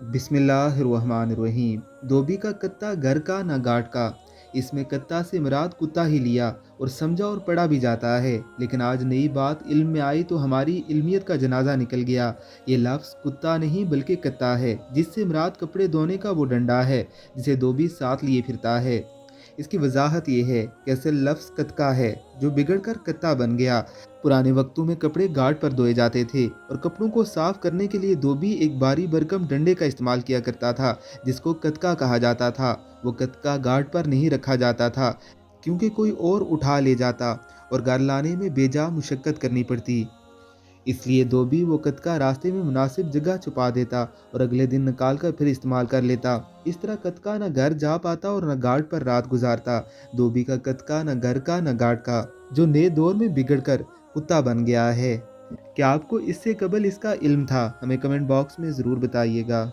बिस्मिल्लाहिर्रहमानिर्रहीम। धोबी का कत्ता घर का ना गाट का। इसमें कत्ता से मुराद कुत्ता ही लिया और समझा और पढ़ा भी जाता है, लेकिन आज नई बात इल्म में आई तो हमारी इल्मियत का जनाजा निकल गया। ये लफ्ज़ कुत्ता नहीं बल्कि कत्ता है, जिससे मुराद कपड़े धोने का वो डंडा है जिसे धोबी साथ लिए फिरता है। इसकी वजाहत ये है कि असल लफ्ज़ कतका है जो बिगड़कर कत्ता बन गया। पुराने वक्तों में कपड़े गार्ड पर धोए जाते थे और कपड़ों को साफ करने के लिए धोबी एक भारी भरकम डंडे का इस्तेमाल किया करता था, जिसको कतका कहा जाता था। वो कतका गार्ड पर नहीं रखा जाता था क्योंकि कोई और उठा ले जाता और घर लाने में बेजा मुशक्कत करनी पड़ती। इसलिए धोबी वो कतका रास्ते में मुनासिब जगह छुपा देता और अगले दिन निकाल कर फिर इस्तेमाल कर लेता। इस तरह कतका न घर जा पाता और न गार्ड पर रात गुजारता। धोबी का कतका न घर का न गार्ड का, जो नए दौर में बिगड़कर कुत्ता बन गया है। क्या आपको इससे कबल इसका इल्म था? हमें कमेंट बॉक्स में ज़रूर बताइएगा।